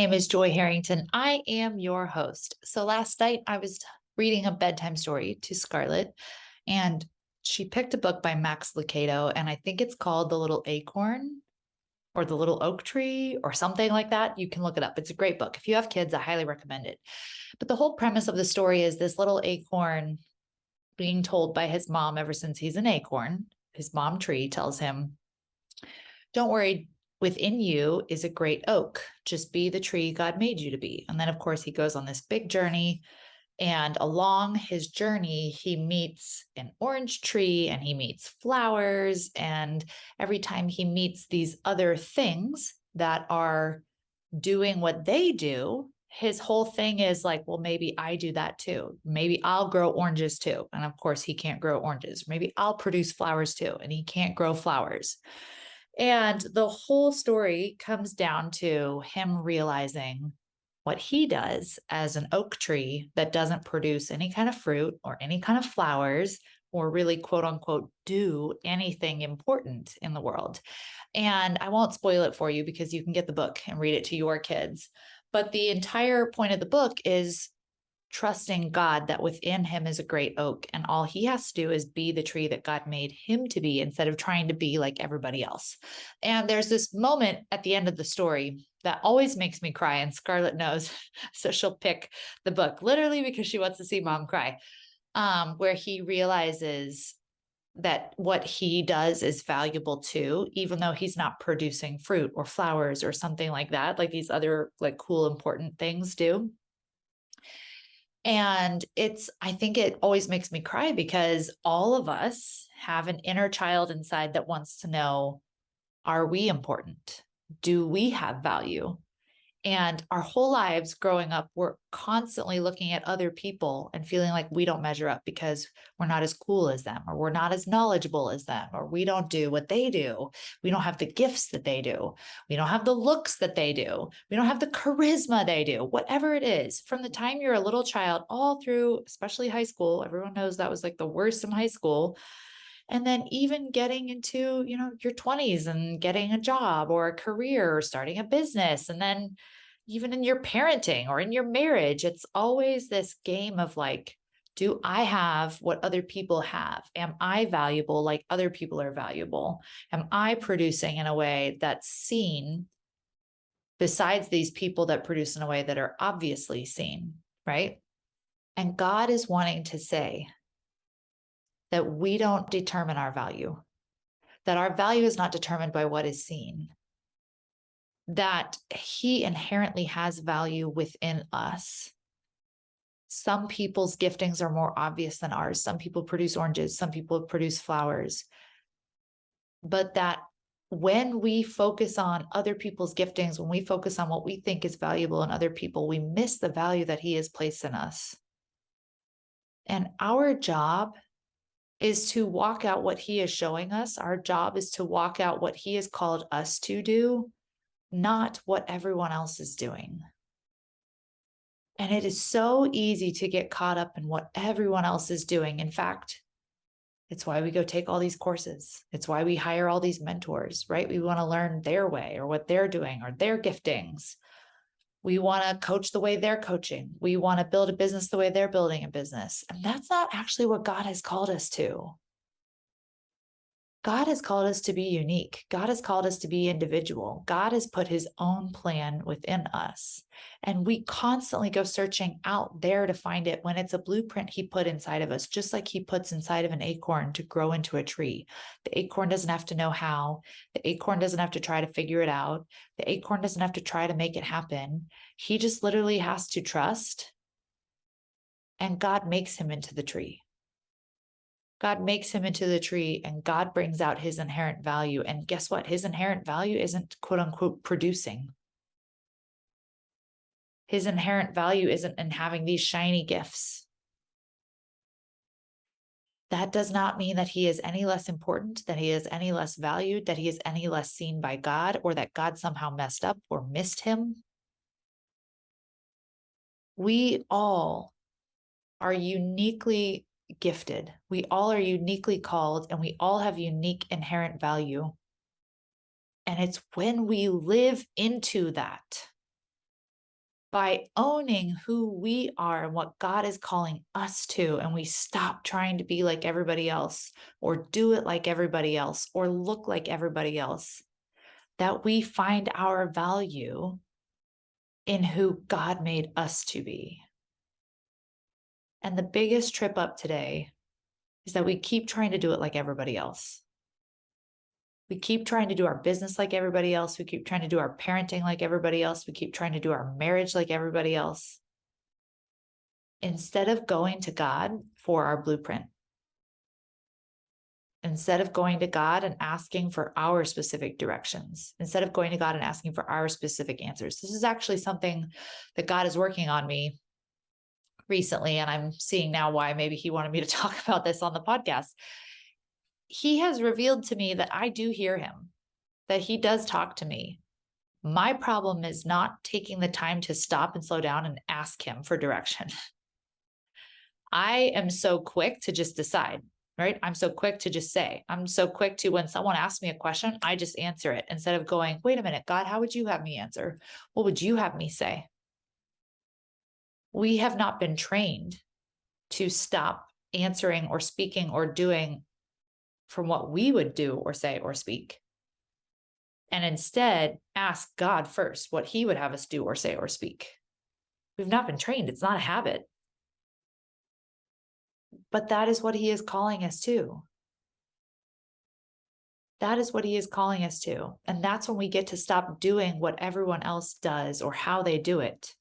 name is Joy Harrington. I am your host. So last night I was reading a bedtime story to Scarlett, and she picked a book by Max Lucado, and I think it's called The Little Acorn or The Little Oak Tree or something like that. You can look it up. It's a great book. If you have kids, I highly recommend it. But the whole premise of the story is this little acorn being told by his mom ever since he's an acorn. His mom tree tells him, don't worry, within you is a great oak. Just be the tree God made you to be. And then, of course, he goes on this big journey. And along his journey, he meets an orange tree and he meets flowers. And every time he meets these other things that are doing what they do, his whole thing is like, well, maybe I do that too. Maybe I'll grow oranges too. And of course, he can't grow oranges. Maybe I'll produce flowers too. And he can't grow flowers. And the whole story comes down to him realizing what he does as an oak tree that doesn't produce any kind of fruit or any kind of flowers or really quote unquote do anything important in the world. And I won't spoil it for you because you can get the book and read it to your kids. But the entire point of the book is trusting God that within him is a great oak, and all he has to do is be the tree that God made him to be instead of trying to be like everybody else. And there's this moment at the end of the story that always makes me cry, and Scarlett knows, so she'll pick the book literally because she wants to see mom cry, where he realizes that what he does is valuable too, even though he's not producing fruit or flowers or something like that, like these other like cool, important things do. And I think it always makes me cry because all of us have an inner child inside that wants to know, are we important? Do we have value? And our whole lives growing up, we're constantly looking at other people and feeling like we don't measure up because we're not as cool as them, or we're not as knowledgeable as them, or we don't do what they do. We don't have the gifts that they do. We don't have the looks that they do. We don't have the charisma they do, whatever it is. From the time you're a little child, all through, especially high school, everyone knows that was like the worst in high school. And then even getting into, your 20s and getting a job or a career or starting a business. And then even in your parenting or in your marriage, it's always this game of like, do I have what other people have? Am I valuable like other people are valuable? Am I producing in a way that's seen besides these people that produce in a way that are obviously seen, right? And God is wanting to say, that we don't determine our value, that our value is not determined by what is seen, that he inherently has value within us. Some people's giftings are more obvious than ours. Some people produce oranges, some people produce flowers. But that when we focus on other people's giftings, when we focus on what we think is valuable in other people, we miss the value that he has placed in us. And our job is to walk out what he is showing us. Our job is to walk out what he has called us to do, not what everyone else is doing. And it is so easy to get caught up in what everyone else is doing. In fact, it's why we go take all these courses. It's why we hire all these mentors, right? We want to learn their way or what they're doing or their giftings. We want to coach the way they're coaching. We want to build a business the way they're building a business. And that's not actually what God has called us to. God has called us to be unique. God has called us to be individual. God has put his own plan within us. And we constantly go searching out there to find it when it's a blueprint he put inside of us, just like he puts inside of an acorn to grow into a tree. The acorn doesn't have to know how. The acorn doesn't have to try to figure it out. The acorn doesn't have to try to make it happen. He just literally has to trust. And God makes him into the tree. God makes him into the tree, and God brings out his inherent value. And guess what? His inherent value isn't quote unquote producing. His inherent value isn't in having these shiny gifts. That does not mean that he is any less important, that he is any less valued, that he is any less seen by God, or that God somehow messed up or missed him. We all are uniquely gifted. We all are uniquely called, and we all have unique inherent value. And it's when we live into that by owning who we are and what God is calling us to, and we stop trying to be like everybody else or do it like everybody else or look like everybody else, that we find our value in who God made us to be. And the biggest trip up today is that we keep trying to do it like everybody else. We keep trying to do our business like everybody else. We keep trying to do our parenting like everybody else. We keep trying to do our marriage like everybody else, instead of going to God for our blueprint. Instead of going to God and asking for our specific directions, instead of going to God and asking for our specific answers. This is actually something that God is working on me recently, and I'm seeing now why maybe he wanted me to talk about this on the podcast. He has revealed to me that I do hear him, that he does talk to me. My problem is not taking the time to stop and slow down and ask him for direction. I am so quick to just decide, right? I'm so quick to just say, I'm so quick to, when someone asks me a question, I just answer it instead of going, wait a minute, God, how would you have me answer? What would you have me say? We have not been trained to stop answering or speaking or doing from what we would do or say or speak, and instead ask God first what he would have us do or say or speak. We've not been trained. It's not a habit. But that is what he is calling us to. That is what he is calling us to. And that's when we get to stop doing what everyone else does or how they do it.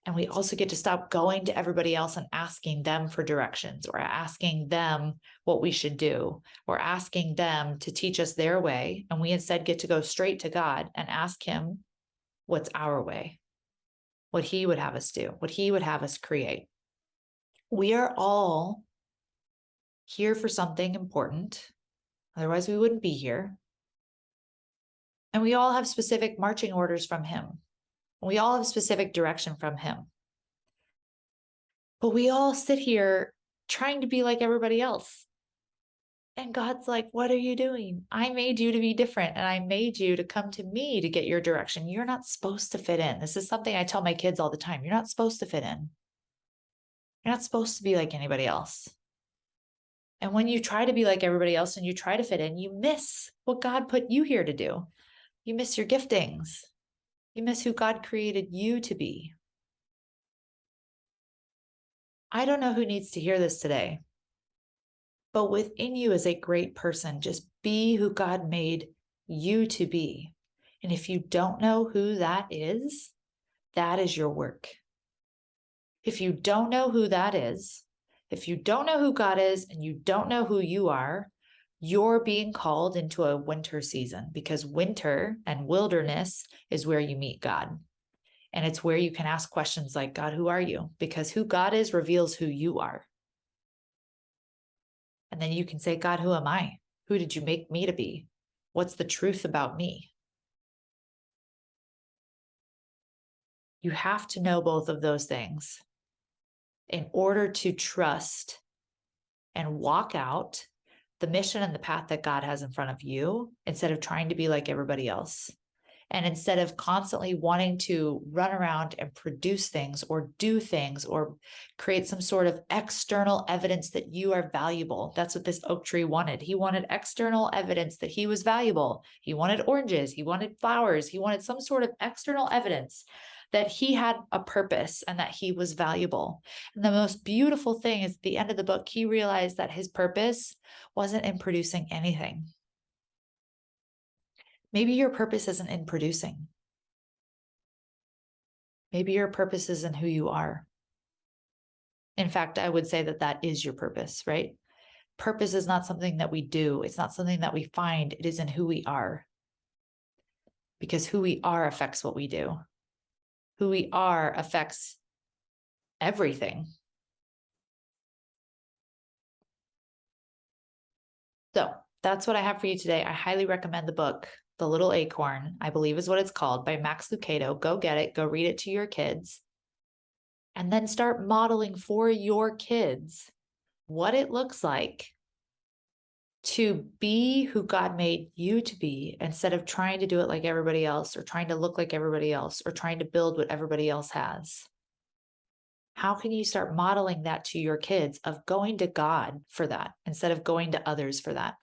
And we also get to stop going to everybody else and asking them for directions or asking them what we should do or asking them to teach us their way. And we instead get to go straight to God and ask him what's our way, what he would have us do, what he would have us create. We are all here for something important. Otherwise, we wouldn't be here. And we all have specific marching orders from him. We all have specific direction from him. But we all sit here trying to be like everybody else. And God's like, what are you doing? I made you to be different, and I made you to come to me to get your direction. You're not supposed to fit in. This is something I tell my kids all the time. You're not supposed to fit in. You're not supposed to be like anybody else. And when you try to be like everybody else and you try to fit in, you miss what God put you here to do. You miss your giftings. You miss who God created you to be. I don't know who needs to hear this today, but within you is a great person. Just be who God made you to be. And if you don't know who that is your work. If you don't know who that is, if you don't know who God is and you don't know who you are, you're being called into a winter season, because winter and wilderness is where you meet God. And it's where you can ask questions like, God, who are you? Because who God is reveals who you are. And then you can say, God, who am I? Who did you make me to be? What's the truth about me? You have to know both of those things in order to trust and walk out the mission and the path that God has in front of you, instead of trying to be like everybody else. And instead of constantly wanting to run around and produce things or do things or create some sort of external evidence that you are valuable. That's what this oak tree wanted. He wanted external evidence that he was valuable. He wanted oranges. He wanted flowers. He wanted some sort of external evidence that he had a purpose and that he was valuable. And the most beautiful thing is, at the end of the book, he realized that his purpose wasn't in producing anything. Maybe your purpose isn't in producing. Maybe your purpose is in who you are. In fact, I would say that that is your purpose, right? Purpose is not something that we do. It's not something that we find. It is in who we are. Because who we are affects what we do. Who we are affects everything. So that's what I have for you today. I highly recommend the book, The Little Acorn, I believe is what it's called, by Max Lucado. Go get it. Go read it to your kids. And then start modeling for your kids what it looks like to be who God made you to be instead of trying to do it like everybody else or trying to look like everybody else or trying to build what everybody else has? How can you start modeling that to your kids of going to God for that instead of going to others for that?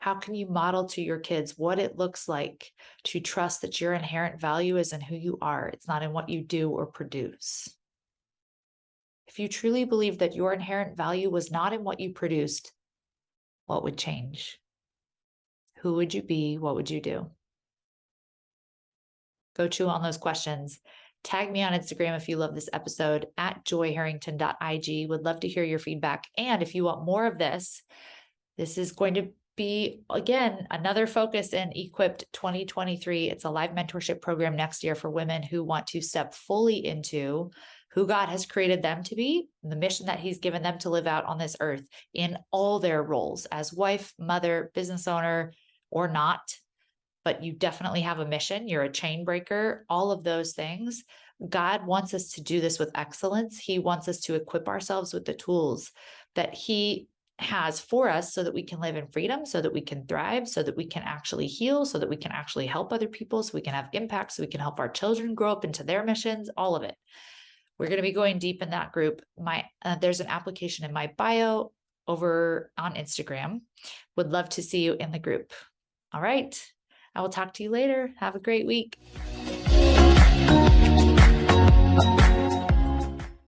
How can you model to your kids what it looks like to trust that your inherent value is in who you are? It's not in what you do or produce. If you truly believe that your inherent value was not in what you produced, what would change? Who would you be? What would you do? Go chew on those questions. Tag me on Instagram if you love this episode at joyharrington.ig. Would love to hear your feedback. And if you want more of this, this is going to be, again, another focus in Equipped 2023. It's a live mentorship program next year for women who want to step fully into who God has created them to be, the mission that He's given them to live out on this earth in all their roles as wife, mother, business owner, or not. But you definitely have a mission. You're a chain breaker, all of those things. God wants us to do this with excellence. He wants us to equip ourselves with the tools that He has for us so that we can live in freedom, so that we can thrive, so that we can actually heal, so that we can actually help other people, so we can have impact, so we can help our children grow up into their missions, all of it. We're going to be going deep in that group. There's an application in my bio over on Instagram. Would love to see you in the group. All right. I will talk to you later. Have a great week.